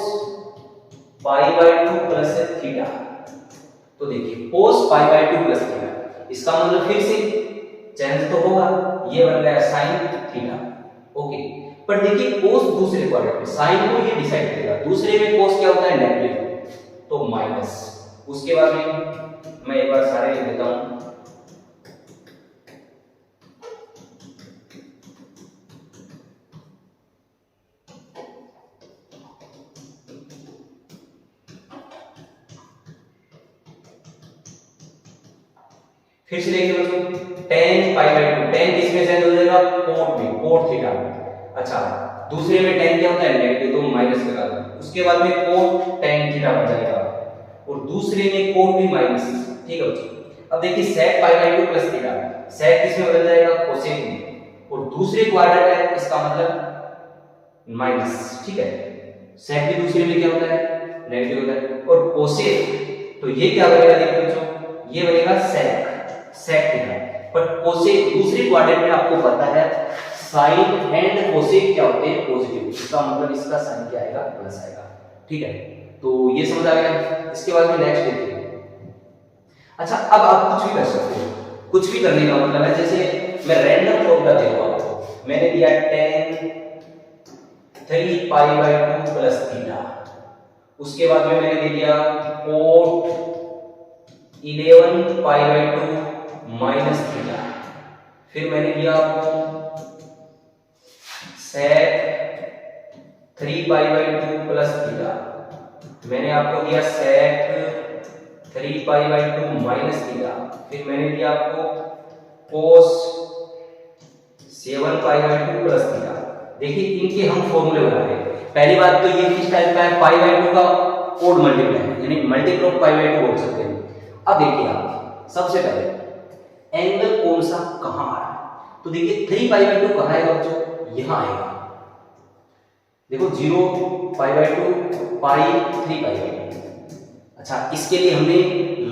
पाई बाई 2 प्लस थीटा, तो देखिए कोस पाई बाई 2 प्लस थीटा, इसका मतलब फिर से चेंज तो होगा, ये बन गया साइन थीटा। ओके, पर देखिए कोस दूसरे क्वाड्रेंट में, साइन को ये डिसाइड करेगा, दूसरे में कोस क्या होता है? नेगेटिव, तो माइनस। उसके बाद में मैं एक बार सारे लिख देता हूं। फिर से देखिए बच्चों, tan पाई बाई 2, tan किसमें चेंज हो जाएगा, कोट में, कोट थीटा। अच्छा, दूसरे में tan क्या होता है, नेगेटिव, तो माइनस लगा दो। उसके बाद में कोट tan थीटा बन जाएगा और दूसरे में कोट भी माइनस। ठीक है बच्चों, अब देखिए sec pi by 2 plus theta, sec किसमें बदल जाएगा, कोसेक में, और दूसरे क्वाड्रेंट है, इसका मतलब माइनस। ठीक है, sec भी दूसरे में क्या होता है, नेगेटिव होता है, और कोसेक, तो ये क्या बनेगा, देखिए बच्चों, ये बनेगा sec थीटा। बट कोसेक दूसरे क्वाड्रेंट में आपको पता है साइन एंड कोसेक क्या होते हैं, पॉजिटिव, इसका मतलब इसका साइन क्या आएगा, प्लस आएगा। ठीक है, तो ये समझ आ गया। इसके बाद में नेक्स्ट देखिए। अच्छा, अब आप कुछ भी कर सकते हो, कुछ भी करने का मतलब है, जैसे मैं रैंडम फॉर्मूला दे रहा हूं, मैंने दिया tan 3 pi by 2 plus theta, उसके बाद में मैंने दे दिया cot 11 pi by 2 minus theta, फिर मैंने दिया आपको sec 3 pi by 2 plus theta, मैंने आपको दिया sec 3 pi by 2 minus theta, फिर मैंने दिया आपको cos 7 pi by 2 plus theta. देखिए इनके हम फॉर्मूले बना रहे हैं। पहली बात तो ये किस टाइप का है, पाई बाई 2 का ओड मल्टीप्लाई, यानी मल्टीपल ऑफ पाई बाई 2 बोल सकते हैं। अब देखिए आप सबसे पहले एंगल कौन सा कहां आ रहा है, तो देखिए 3 पाई बाई 2 कहां आएगा बच्चों, यहां आएगा। देखो 0 पाई बाई 2 पाई 3 पाई बाई 2। अच्छा, इसके लिए हमने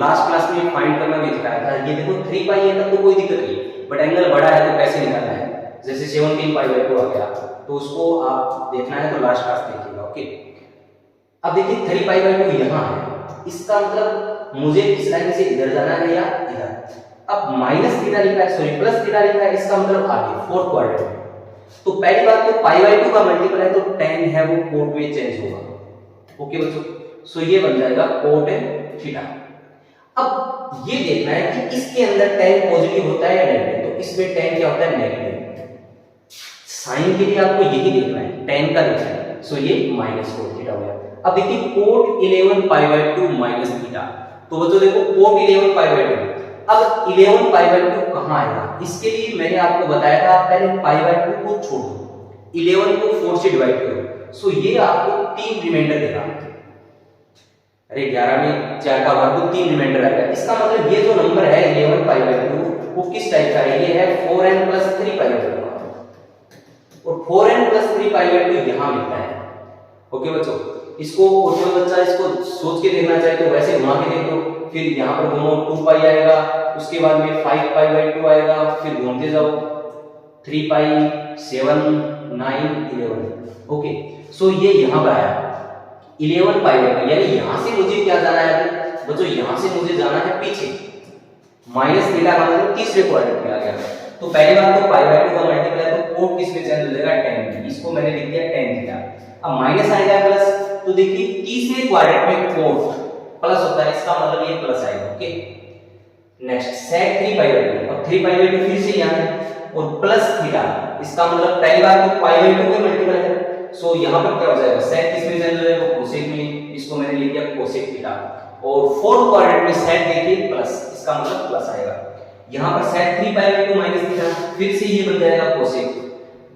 लास्ट क्लास में फाइंड करना भी सिखाया था। ये देखो 3 पाई है तब तो कोई दिक्कत नहीं, बट एंगल बड़ा है तो कैसे निकालना है, जैसे 17 पाई बाई 2 आ गया, तो उसको आप देखना है तो लास्ट क्लास देखिएगा। ओके, अब देखिए 3 पाई बाई 2 यहां है, इसका मतलब मुझे इस लाइन से इधर जाना है या इधर। अब माइनस थीटा लिखा है, सॉरी प्लस थीटा लिखा है, इसका मतलब आगे फोर्थ क्वाड्रेंट। तो पहली बात तो पाई बाई 2 का मल्टीपल है तो tan है वो कोट में चेंज होगा। ओके बच्चों, सो ये बन जाएगा कोट थीटा। अब ये देखना है कि इसके अंदर tan पॉजिटिव होता है या नेगेटिव, तो इसमें tan क्या होता है, नेगेटिव। साइन के लिए आपको यही देखना है, tan का देखना है, सो ये माइनस कोट थीटा हो गया। अब देखिए cot 11 pi by 2 minus theta, तो बच्चों देखो कोट 11 पाई बाई 2, अब 11 पाई बाई 2 कहां आएगा, इसके लिए मैंने आपको बताया था पहले पाई बाई 2 को छोड़ दो, 11 को 4 से डिवाइड करो, सो ये आपको 3 रिमाइंडर देगा। अरे 11 में 4 का भाग तो 3 रिमाइंडर आएगा, इसका मतलब ये जो नंबर है 11 पाई बाई 2 वो किस टाइप का है, ये है 4n प्लस 3 पाई बाई 2 और 4n प्लस 3 पाई बाई 2 यहां मिलता है। ओके बच्चों, इसको कोई बच्चा इसको सोच के देखना चाहे तो वैसे घुमा के देख लो, फिर यहाँ पर घूमो 2 पाई आएगा, उसके बाद में 5 पाई बाई 2 आएगा, फिर घूमते जाओ 3 पाई 7 9 11। ओके, सो ये यहाँ पर आया 11 पाई बाई 2, यानी यहाँ से मुझे क्या जाना है बच्चों, यहाँ से मुझे जाना है पीछे, माइनस थीटा का मतलब तीसरे क्वाड्रेंट में आ गया। तो पहली बात तो पाई बाई 2 का मल्टीप्लाई तो कोट किसमें चेंज हो जाएगा, tan, इसको मैंने लिख दिया tan थीटा। अब माइनस आएगा प्लस, तो देखिए तीसरे क्वाड्रेंट में कोट प्लस होता है, इसका मतलब ये प्लस आएगा। Okay, next sec 3 pi by 2, अब 3 पाई बाई 2 फिर से यहाँ है और प्लस थीटा, इसका मतलब पहली बार तो पाई बाई 2 का मल्टीपल है, सो यहाँ पर क्या हो जाएगा, sec किसमें चेंज हो जाएगा, कोसेक में, इसको मैंने लिख दिया कोसेक थीटा। और फोर्थ क्वाड्रेंट में sec देखिए प्लस, इसका मतलब प्लस आएगा। यहाँ पर sec 3 pi by 2 minus theta, फिर से ये बन जाएगा cosec,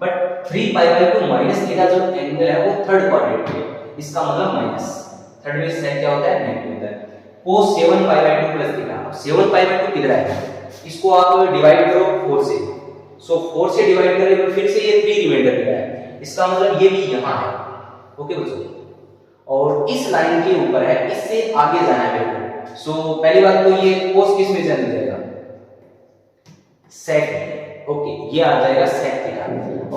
but 3 pi by 2 minus theta जो एंगल है वो थर्ड क्वाड्रेंट में, इसका मतलब माइनस, थर्ड में sec क्या होता है, नेगेटिव होता है। cos 7 pi by 2 plus theta, 7 pi by 2 किधर आएगा, इसको आप डिवाइड करो 4 से, सो 4 से डिवाइड करें तो फिर से ये 3 रिमाइंडर मिला है, इसका मतलब ये भी यहाँ है। ओके बच्चों, और इस लाइन के ऊपर है, इससे आगे जाना है मेरे को। सो पहली बात तो ये cos किस में चेंज हो जाएगा, sec। ओके, ये आ जाएगा sec थीटा,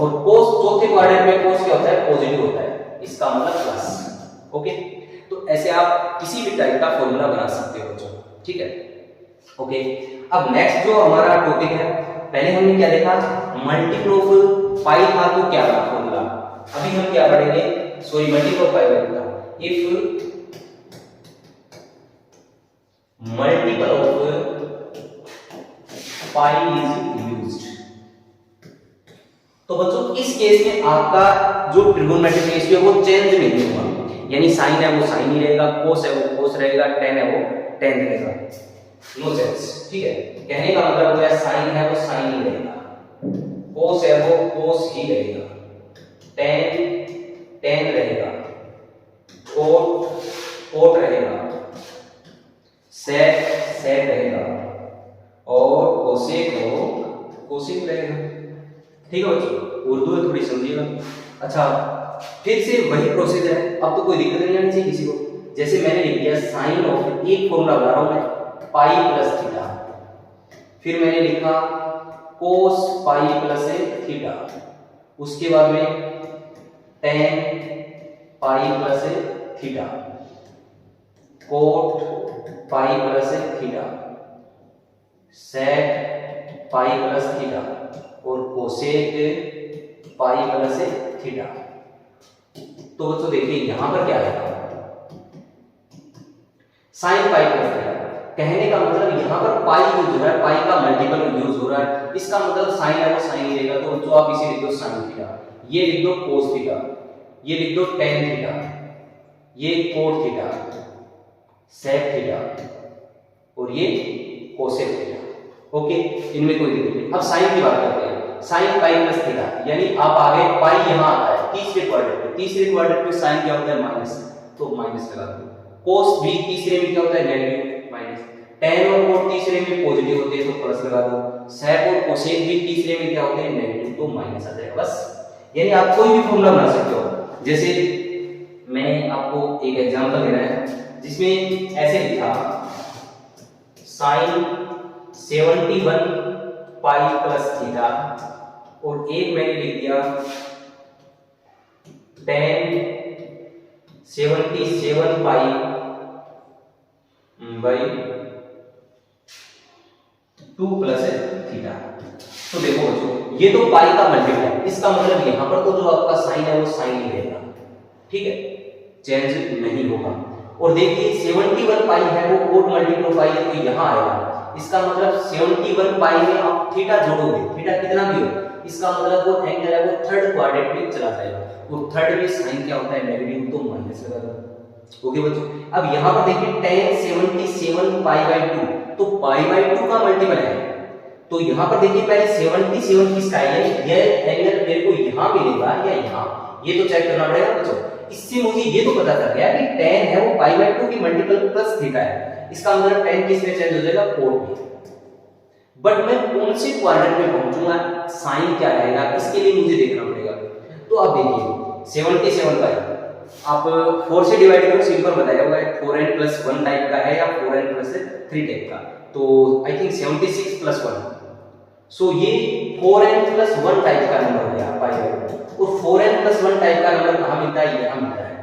और cos चौथे क्वाड्रेंट में cos क्या होता है, पॉजिटिव होता है, इसका मतलब प्लस। ओके, तो ऐसे आप किसी भी टाइप का फॉर्मूला बना सकते हो बच्चों, ठीक है। ओके, अब नेक्स्ट जो हमारा टॉपिक है, पहले हमने क्या देखा, मल्टीपल ऑफ पाई था तो क्या था फॉर्मूला, अभी हम क्या पढ़ेंगे, सॉरी मल्टीपल ऑफ पाई था, if multiple of pi is used. तो बच्चों इस केस में आपका जो ट्रिगोनोमेट्रिक रेशियो है वो चेंज नहीं होगा, यानी साइन है वो साइन ही रहेगा, कोस है वो कोस रहेगा, tan है वो tan रहेगा। नो सेंस, ठीक है। कहने का मतलब हो गया साइन है वो साइन ही रहेगा, कोस है वो कोस ही रहेगा, टेन टेन रहेगा, कोट कोट रहेगा, सेक सेक रहेगा और कोसेक हो कोसेक रहेगा। ठीक है बच्चों, उर्दू है थोड़ी समझिएगा। अच्छा, फिर से वही प्रोसीजर है, अब तो कोई दिक्कत नहीं आनी चाहिए किसी को। जैसे मैंने लिख दिया साइन ऑफ, एक फॉर्मूला बना रहा हूं मैं, पाई प्लस थीटा, फिर मैंने लिखा कोस पाई प्लस थीटा, उसके बाद में tan pi plus theta, cot pi plus theta, sec pi plus theta और कोसेक पाई प्लस थीटा। तो बच्चों देखिए यहां पर क्या आएगा, साइन पाई प्लस थीटा। कहने का मतलब यहां पर पाई यूज हो रहा है, पाई का मल्टीपल यूज हो रहा है, इसका मतलब साइन है वो साइन ही रहेगा। तो जो आप इसे लिख दो साइन थीटा, ये लिख दो कोस थीटा, ये लिख दो टेन थीटा, ये कोट थीटा, सेक थीटा और ये कोसेक थीटा। ओके, इनमें कोई दिक्कत नहीं। अब साइन की बात करते हैं, साइन पाई प्लस थीटा, यानी आप आगे पाई यहां आता है तीसरे क्वाड्रेंट पे, तीसरे क्वाड्रेंट पे साइन क्या होता है माइनस, तो माइनस लगा दो। कोस भी तीसरे में क्या होता है नेगेटिव माइनस, टेन और कोट तीसरे में पॉजिटिव होते हैं तो प्लस लगा दो, सेक और कोसेक भी तीसरे में क्या होते हैं नेगेटिव तो माइनस आ जाएगा बस। यानी आप कोई भी फॉर्मूला बना सकते हो। जैसे मैं आपको एक एग्जांपल दे रहा है जिसमें ऐसे लिखा साइन 71 पाई प्लस थीटा और एक मैंने लिख दिया ten 77 pi by 2 plus theta. तो देखो बच्चों, ये तो पाई का मल्टीप्लाई, इसका मतलब यहां पर तो जो आपका साइन है वो साइन ही रहेगा, ठीक है, चेंज नहीं होगा। और देखिए 71 पाई है वो कोट मल्टीप्लाई पाई है तो यहां आएगा, इसका मतलब 71 पाई में आप थीटा जोड़ोगे, थीटा कितना भी हो, इसका मतलब वो एंगल है वो थर्ड क्वाड्रेंट में चला जाएगा। वो थर्ड में साइन क्या होता है नेगेटिव तो माइनस लगा दो। ओके बच्चों, अब यहां पर देखिए tan 77 पाई बाय 2, तो पाई बाय 2 का मल्टीपल है, तो यहां पर देखिए पहले 77 किसका है, ये एंगल मेरे को यहां मिलेगा या यहां, ये तो चेक करना पड़ेगा बच्चों। इससे मुझे ये तो पता चल गया कि tan है वो पाई बाय 2 की मल्टीपल प्लस थीटा है, इसका मतलब tan किस में चेंज हो जाएगा कोट में। बट मैं कौन से क्वाड्रेंट में पहुंचूंगा, साइन क्या रहेगा, इसके लिए मुझे देखना पड़ेगा। तो अब देखिए 77 का है, आप 4 से डिवाइड करो, सिंपल बताया होगा 4n प्लस 1 टाइप का है या 4n प्लस 3 टाइप का, तो आई थिंक 76 प्लस 1, सो ये 4n प्लस 1 टाइप का नंबर हो गया पाई बाय 2। और 4n प्लस 1 टाइप का नंबर कहां मिलता है, यहां मिलता है।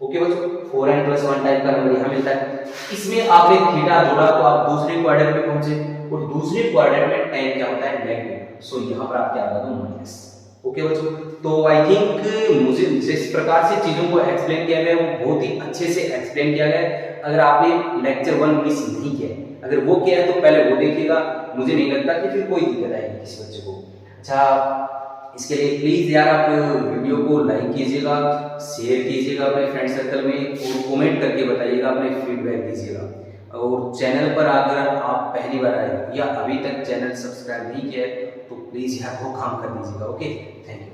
ओके बच्चों, 4n प्लस 1 टाइप का नंबर यहां मिलता है। इसमें आपने थीटा जोड़ा तो आप दूसरे क्वाड्रेंट में पहुंचे, और दूसरे क्वाड्रेंट में tan क्या होता है नेगेटिव, सो यहां पर आप क्या लगा दो माइनस। ओके बच्चों, तो आई थिंक मुझे जिस प्रकार से चीजों को एक्सप्लेन किया गया वो बहुत ही अच्छे से एक्सप्लेन किया गया। अगर आपने लेक्चर 1 मिस नहीं किया, अगर वो किया है तो पहले वो देखिएगा, मुझे नहीं लगता कि फिर कोई दिक्कत आएगी किसी बच्चे को। अच्छा, इसके लिए प्लीज यार आप वीडियो को लाइक कीजिएगा, शेयर कीजिएगा अपने फ्रेंड सर्कल में और कमेंट करके बताइएगा, अपने फीडबैक दीजिएगा। और चैनल पर अगर आप पहली बार आए या अभी तक चैनल सब्सक्राइब नहीं किया है तो प्लीज यार वो काम कर दीजिएगा। Okay, thank you.